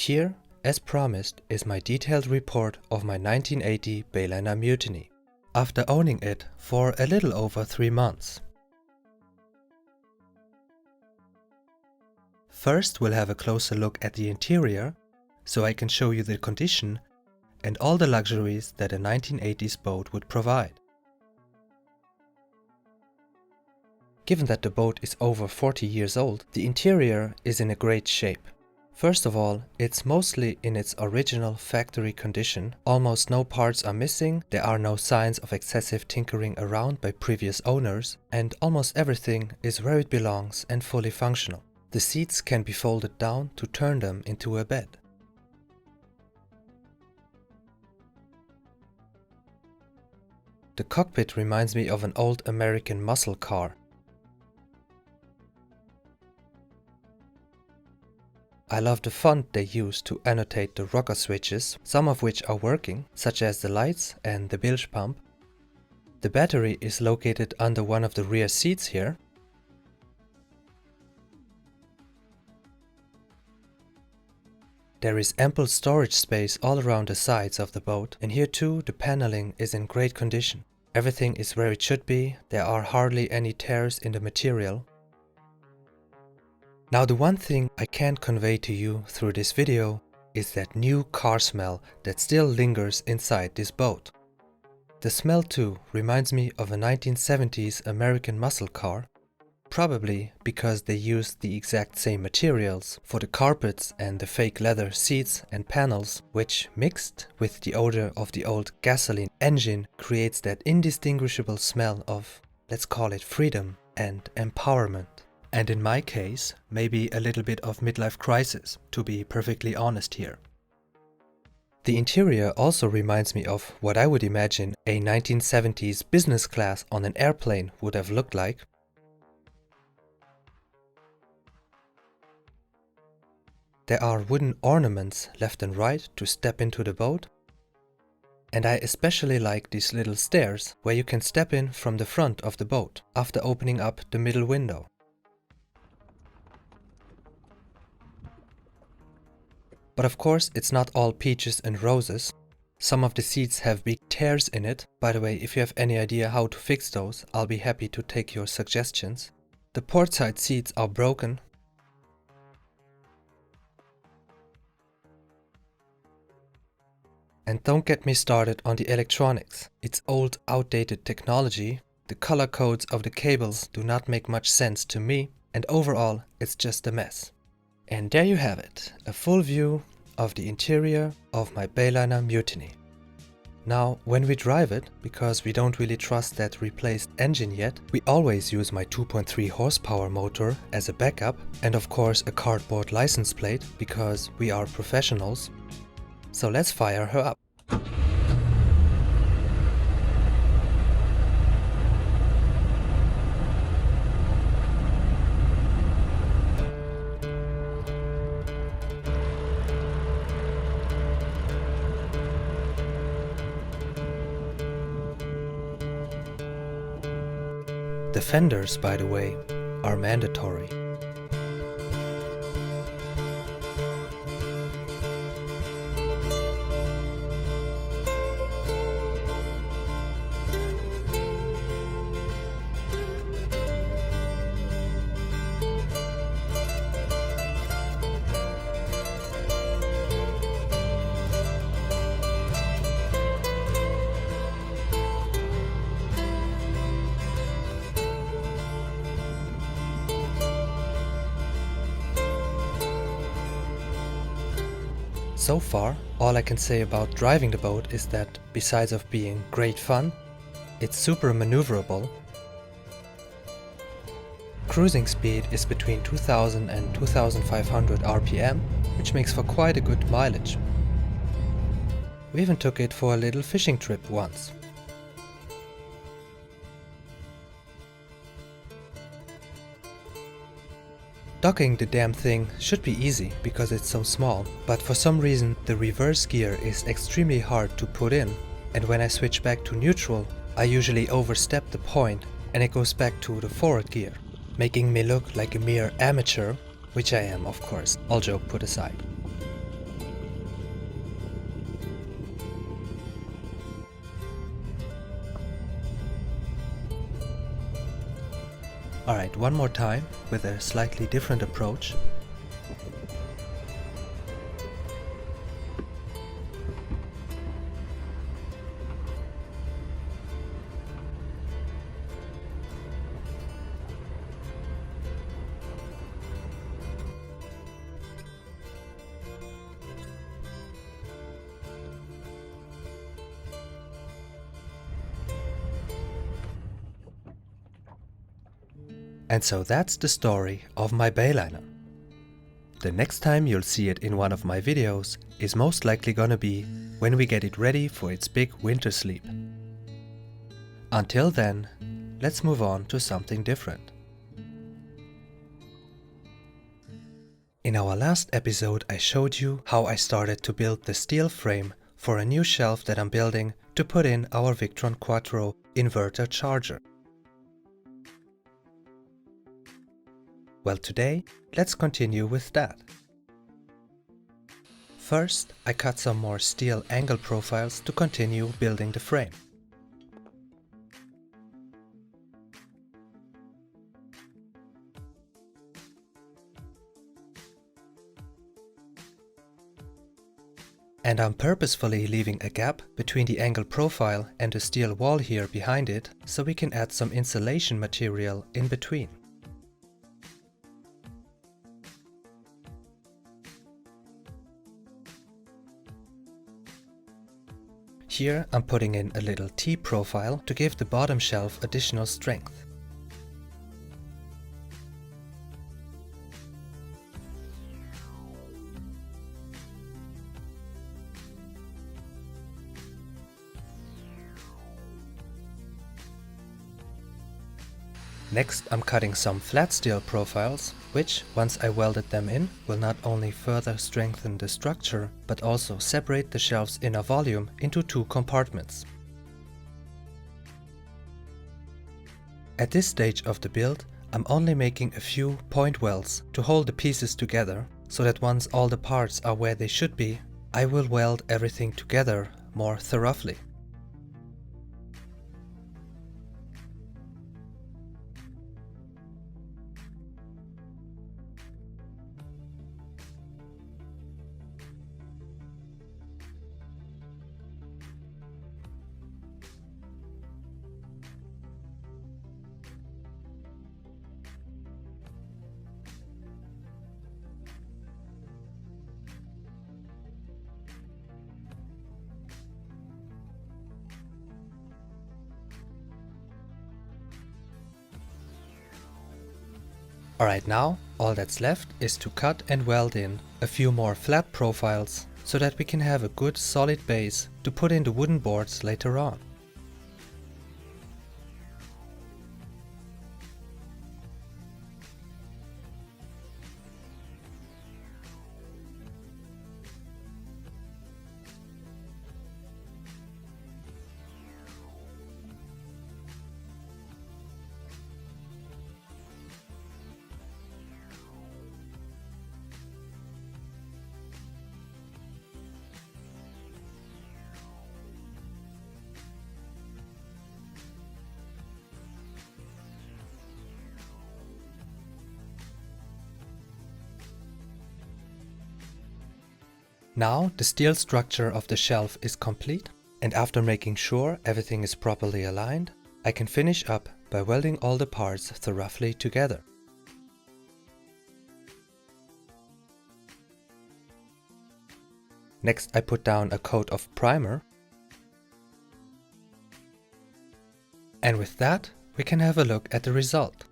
here, as promised, is my detailed report of my 1980 Bayliner mutiny, after owning it for a little over 3 months. First, we'll have a closer look at the interior, so I can show you the condition and all the luxuries that a 1980s boat would provide. Given that the boat is over 40 years old, the interior is in a great shape. First of all, it's mostly in its original factory condition. Almost no parts are missing, there are no signs of excessive tinkering around by previous owners, and almost everything is where it belongs and fully functional. The seats can be folded down to turn them into a bed. The cockpit reminds me of an old American muscle car. I love the font they use to annotate the rocker switches, some of which are working, such as the lights and the bilge pump. The battery is located under one of the rear seats here. There is ample storage space all around the sides of the boat, and here too the paneling is in great condition. Everything is where it should be, there are hardly any tears in the material. Now the one thing I can't convey to you through this video is that new car smell that still lingers inside this boat. The smell too reminds me of a 1970s American muscle car, probably because they used the exact same materials for the carpets and the fake leather seats and panels, which mixed with the odor of the old gasoline engine creates that indistinguishable smell of, let's call it, freedom and empowerment. And in my case, maybe a little bit of midlife crisis, to be perfectly honest here. The interior also reminds me of what I would imagine a 1970s business class on an airplane would have looked like. There are wooden ornaments left and right to step into the boat. And I especially like these little stairs where you can step in from the front of the boat after opening up the middle window. But of course, it's not all peaches and roses. Some of the seats have big tears in it. By the way, if you have any idea how to fix those, I'll be happy to take your suggestions. The port side seats are broken. And don't get me started on the electronics. It's old, outdated technology. The color codes of the cables do not make much sense to me, and overall, it's just a mess. And there you have it, a full view of the interior of my Bayliner Mutiny. Now, when we drive it, because we don't really trust that replaced engine yet, we always use my 2.3 horsepower motor as a backup, and of course a cardboard license plate, because we are professionals. So let's fire her up. The fenders, by the way, are mandatory. So far, all I can say about driving the boat is that, besides of being great fun, it's super maneuverable. Cruising speed is between 2000 and 2500 RPM, which makes for quite a good mileage. We even took it for a little fishing trip once. Docking the damn thing should be easy because it's so small, but for some reason the reverse gear is extremely hard to put in, and when I switch back to neutral, I usually overstep the point and it goes back to the forward gear, making me look like a mere amateur, which I am, of course, all joke put aside. Alright, one more time with a slightly different approach. And so that's the story of my Bayliner. The next time you'll see it in one of my videos is most likely gonna be when we get it ready for its big winter sleep. Until then, let's move on to something different. In our last episode I showed you how I started to build the steel frame for a new shelf that I'm building to put in our Victron Quattro inverter charger. Well, today, let's continue with that. First, I cut some more steel angle profiles to continue building the frame. And I'm purposefully leaving a gap between the angle profile and the steel wall here behind it, so we can add some insulation material in between. Here I'm putting in a little T-profile to give the bottom shelf additional strength. Next I'm cutting some flat steel profiles, which, once I welded them in, will not only further strengthen the structure, but also separate the shelf's inner volume into two compartments. At this stage of the build, I'm only making a few point welds to hold the pieces together, so that once all the parts are where they should be, I will weld everything together more thoroughly. Alright, now all that's left is to cut and weld in a few more flat profiles so that we can have a good solid base to put in the wooden boards later on. Now the steel structure of the shelf is complete, and after making sure everything is properly aligned, I can finish up by welding all the parts thoroughly together. Next I put down a coat of primer, and with that we can have a look at the result.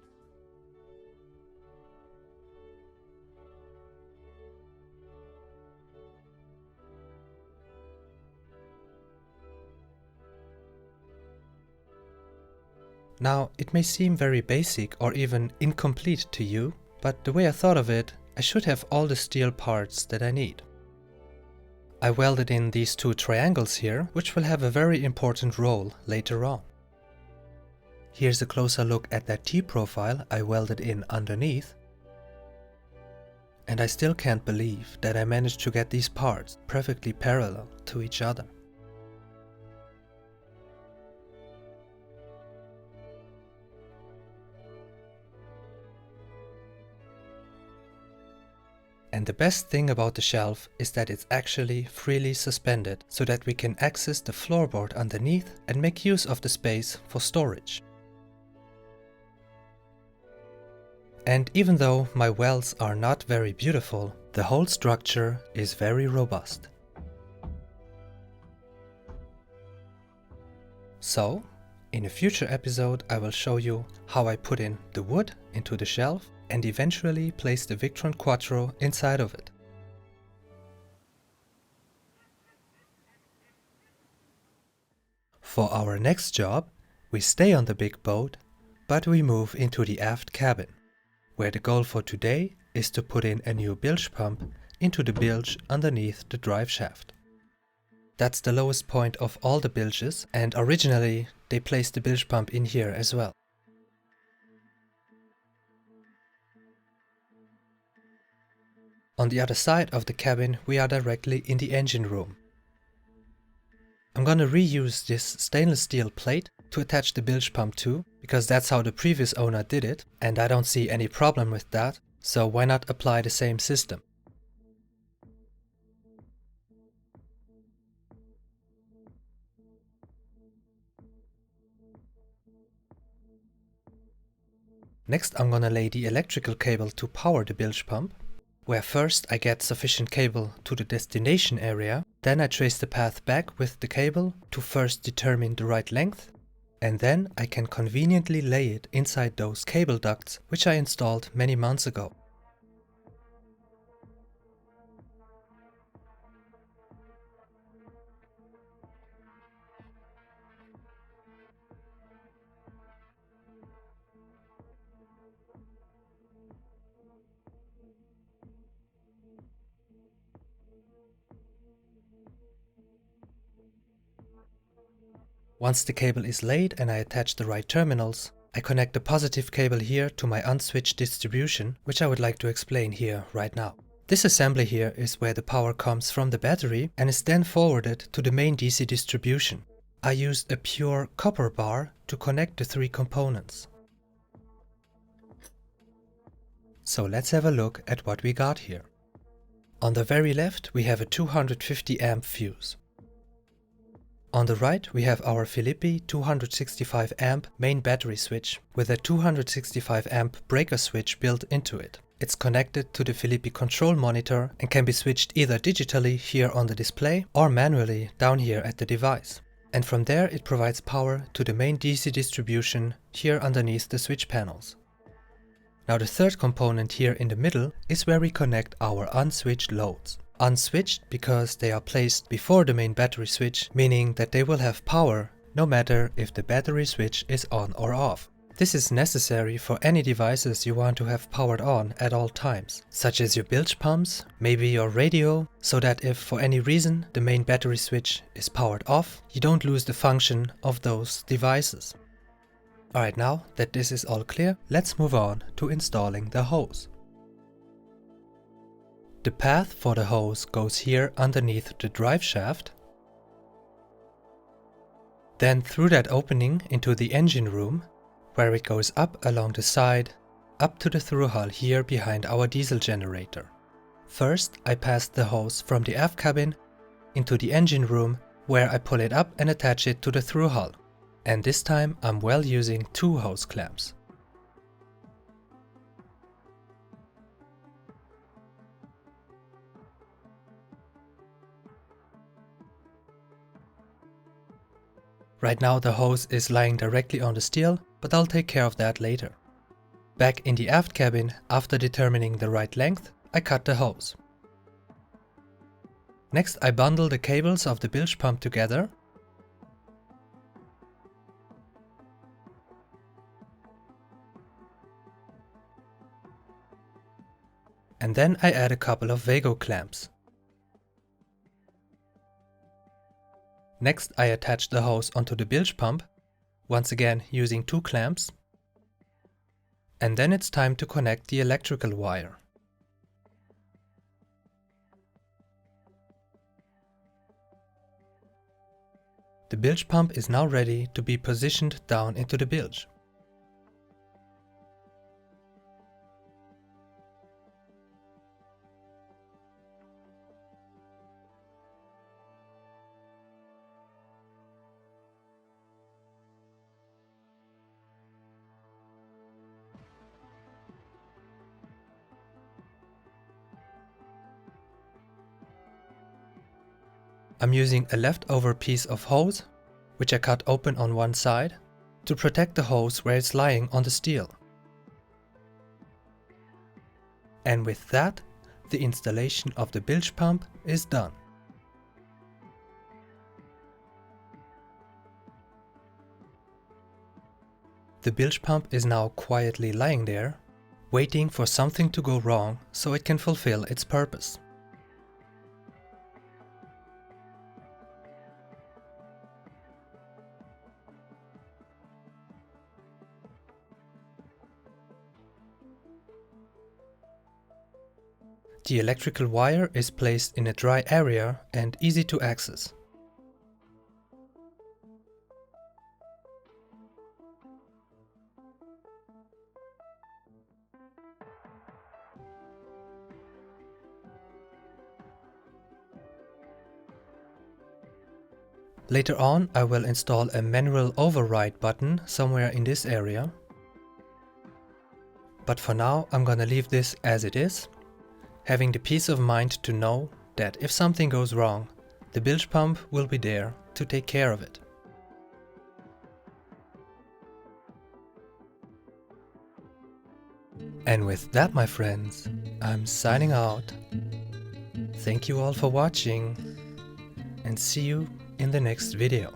Now, it may seem very basic or even incomplete to you, but the way I thought of it, I should have all the steel parts that I need. I welded in these two triangles here, which will have a very important role later on. Here's a closer look at that T-profile I welded in underneath. And I still can't believe that I managed to get these parts perfectly parallel to each other. And the best thing about the shelf is that it's actually freely suspended so that we can access the floorboard underneath and make use of the space for storage. And even though my welds are not very beautiful, the whole structure is very robust. So, in a future episode I will show you how I put in the wood into the shelf and eventually place the Victron Quattro inside of it. For our next job, we stay on the big boat, but we move into the aft cabin, where the goal for today is to put in a new bilge pump into the bilge underneath the drive shaft. That's the lowest point of all the bilges, and originally they placed the bilge pump in here as well. On the other side of the cabin we are directly in the engine room. I'm gonna reuse this stainless steel plate to attach the bilge pump to, because that's how the previous owner did it, and I don't see any problem with that, so why not apply the same system? Next I'm gonna lay the electrical cable to power the bilge pump, where first I get sufficient cable to the destination area, then I trace the path back with the cable to first determine the right length, and then I can conveniently lay it inside those cable ducts which I installed many months ago. Once the cable is laid and I attach the right terminals, I connect the positive cable here to my unswitched distribution, which I would like to explain here right now. This assembly here is where the power comes from the battery and is then forwarded to the main DC distribution. I used a pure copper bar to connect the three components. So let's have a look at what we got here. On the very left we have a 250 amp fuse. On the right we have our Philippi 265 amp main battery switch with a 265 amp breaker switch built into it. It's connected to the Philippi control monitor and can be switched either digitally here on the display or manually down here at the device. And from there it provides power to the main DC distribution here underneath the switch panels. Now the third component here in the middle is where we connect our unswitched loads. Unswitched because they are placed before the main battery switch, meaning that they will have power no matter if the battery switch is on or off. This is necessary for any devices you want to have powered on at all times, such as your bilge pumps, maybe your radio, so that if for any reason the main battery switch is powered off, you don't lose the function of those devices. Alright, now that this is all clear, let's move on to installing the hose. The path for the hose goes here underneath the drive shaft, then through that opening into the engine room, where it goes up along the side, up to the through hull here behind our diesel generator. First I pass the hose from the aft cabin into the engine room, where I pull it up and attach it to the through hull. And this time I'm well using 2 hose clamps. Right now the hose is lying directly on the steel, but I'll take care of that later. Back in the aft cabin, after determining the right length, I cut the hose. Next I bundle the cables of the bilge pump together. And then I add a couple of Wago clamps. Next I attach the hose onto the bilge pump, once again using 2 clamps. And then it's time to connect the electrical wire. The bilge pump is now ready to be positioned down into the bilge. I'm using a leftover piece of hose, which I cut open on one side, to protect the hose where it's lying on the steel. And with that, the installation of the bilge pump is done. The bilge pump is now quietly lying there, waiting for something to go wrong so it can fulfill its purpose. The electrical wire is placed in a dry area and easy to access. Later on, I will install a manual override button somewhere in this area. But for now, I'm gonna leave this as it is, having the peace of mind to know that if something goes wrong, the bilge pump will be there to take care of it. And with that, my friends, I'm signing out. Thank you all for watching, and see you in the next video.